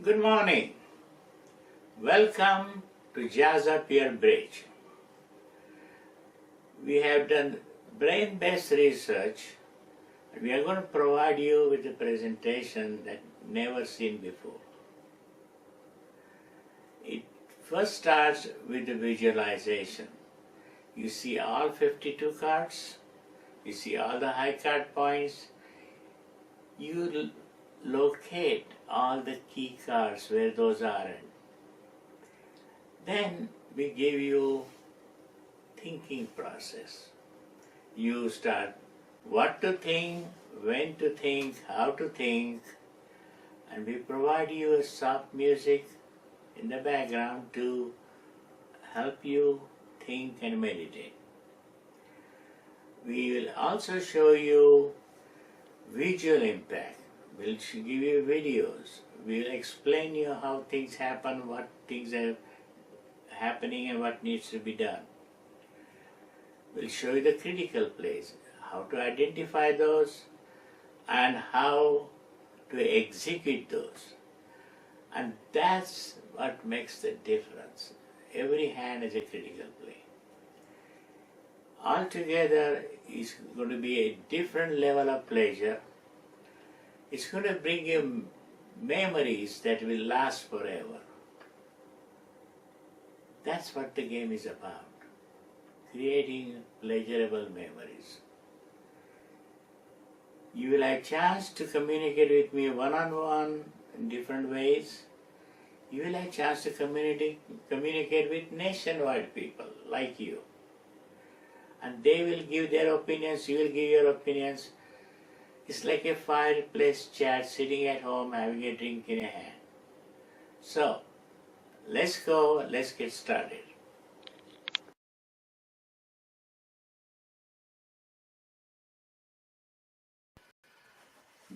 Good morning. Welcome to Jazz Up Your Bridge. We have done brain-based research and we are going to provide you with a presentation that never seen before. It first starts with the visualization. You see all 52 cards, you see all the high card points, you locate all the key cards where those are in. Then we give you thinking process. You start what to think, when to think, how to think, and we provide you a soft music in the background to help you think and meditate. We will also show you visual impact. We'll give you videos. We'll explain you how things happen, what things are happening and what needs to be done. We'll show you the critical plays, how to identify those and how to execute those. And that's what makes the difference. Every hand is a critical play. Altogether, it's going to be a different level of pleasure. It's going to bring you memories that will last forever. That's what the game is about, creating pleasurable memories. You will have a chance to communicate with me one-on-one in different ways. You will have a chance to communicate with nationwide people like you. And they will give their opinions, you will give your opinions. It's like a fireplace chat, sitting at home having a drink in a hand. So, let's get started.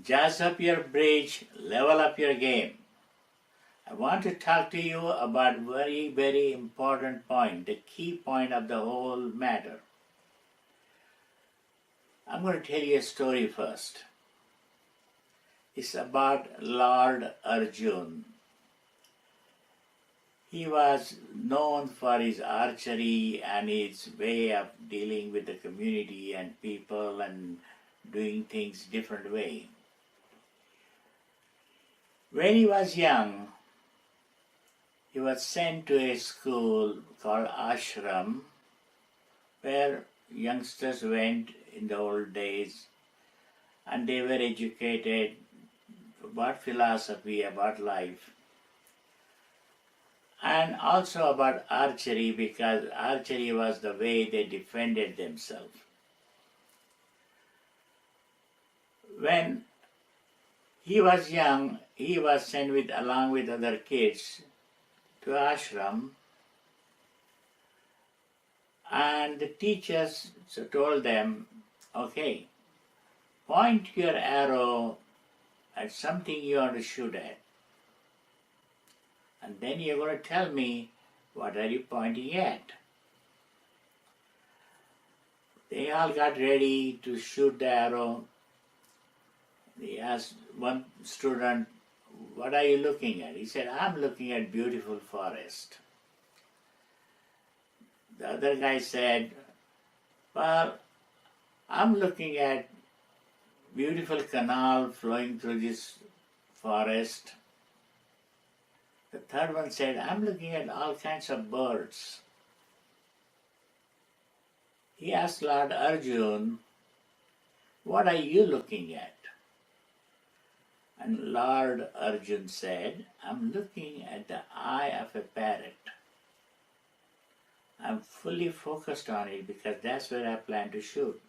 Jazz up your bridge, level up your game. I want to talk to you about very, very important point, the key point of the whole matter. I'm going to tell you a story first. It's about Lord Arjun. He was known for his archery and his way of dealing with the community and people and doing things different way. When he was young, he was sent to a school called ashram, where youngsters went in the old days, and they were educated about philosophy, about life, and also about archery, because archery was the way they defended themselves. When he was young, he was sent along with other kids to ashram, and the teachers told them, okay, point your arrow at something you want to shoot at. And then you're going to tell me, what are you pointing at? They all got ready to shoot the arrow. They asked one student, what are you looking at? He said, I'm looking at beautiful forest. The other guy said, well, I'm looking at beautiful canal flowing through this forest. The third one said, I'm looking at all kinds of birds. He asked Lord Arjun, what are you looking at? And Lord Arjun said, I'm looking at the eye of a parrot. I'm fully focused on it because that's where I plan to shoot.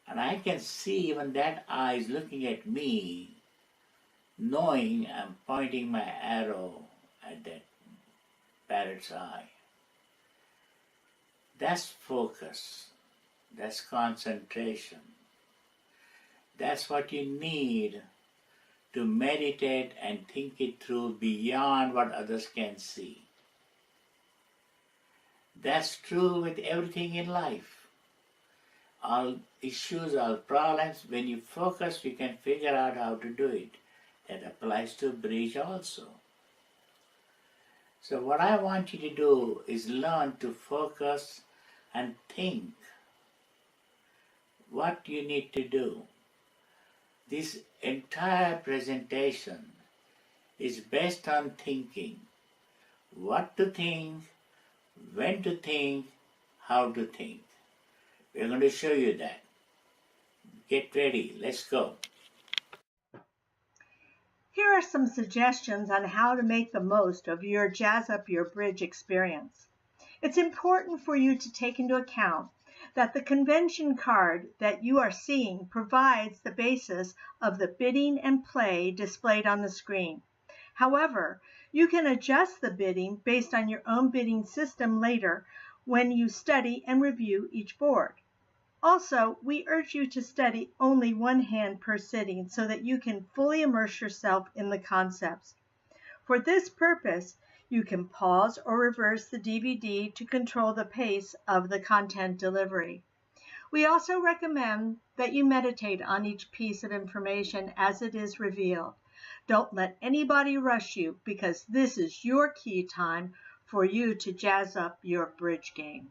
And I can see even that eye is looking at me, knowing I'm pointing my arrow at that parrot's eye. That's focus. That's concentration. That's what you need to meditate and think it through beyond what others can see. That's true with everything in life. All issues, all problems, when you focus, you can figure out how to do it. That applies to bridge also. So what I want you to do is learn to focus and think what you need to do. This entire presentation is based on thinking. What to think, when to think, how to think. We're going to show you that. Get ready, let's go. Here are some suggestions on how to make the most of your Jazz Up Your Bridge experience. It's important for you to take into account that the convention card that you are seeing provides the basis of the bidding and play displayed on the screen. However, you can adjust the bidding based on your own bidding system later when you study and review each board. Also, we urge you to study only one hand per sitting so that you can fully immerse yourself in the concepts. For this purpose, you can pause or reverse the DVD to control the pace of the content delivery. We also recommend that you meditate on each piece of information as it is revealed. Don't let anybody rush you because this is your key time for you to jazz up your bridge game.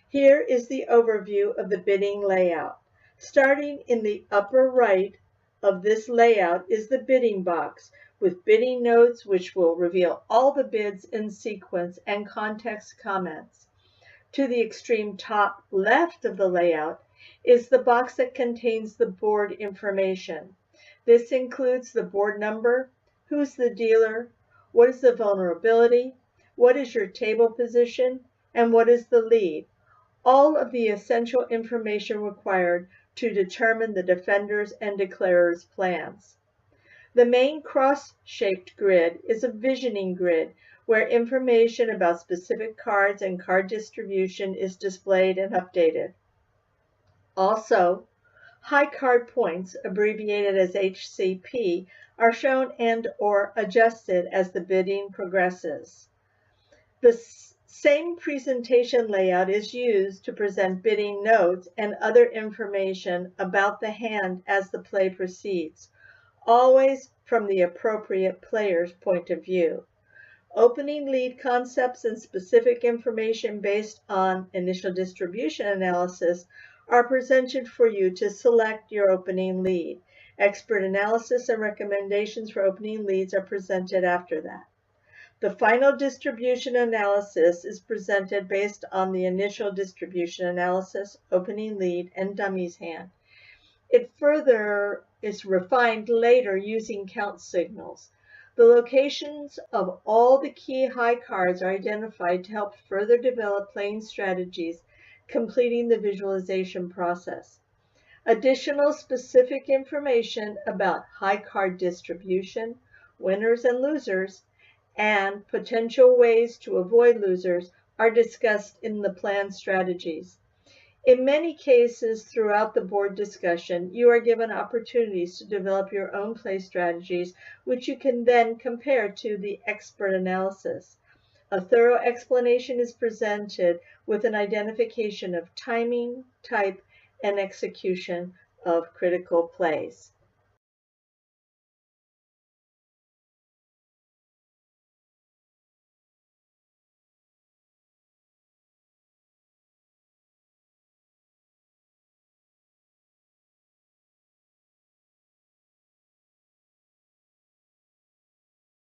Here is the overview of the bidding layout. Starting in the upper right of this layout is the bidding box with bidding notes which will reveal all the bids in sequence and context comments. To the extreme top left of the layout is the box that contains the board information. This includes the board number, who's the dealer, what is the vulnerability, what is your table position, and what is the lead. All of the essential information required to determine the defender's and declarer's plans. The main cross-shaped grid is a visioning grid where information about specific cards and card distribution is displayed and updated. Also, high card points, abbreviated as HCP, are shown and/or adjusted as the bidding progresses. The same presentation layout is used to present bidding notes and other information about the hand as the play proceeds, always from the appropriate player's point of view. Opening lead concepts and specific information based on initial distribution analysis are presented for you to select your opening lead. Expert analysis and recommendations for opening leads are presented after that. The final distribution analysis is presented based on the initial distribution analysis, opening lead, and dummy's hand. It further is refined later using count signals. The locations of all the key high cards are identified to help further develop playing strategies, completing the visualization process. Additional specific information about high card distribution, winners and losers, and potential ways to avoid losers are discussed in the plan strategies. In many cases throughout the board discussion, you are given opportunities to develop your own play strategies, which you can then compare to the expert analysis. A thorough explanation is presented with an identification of timing, type, and execution of critical plays.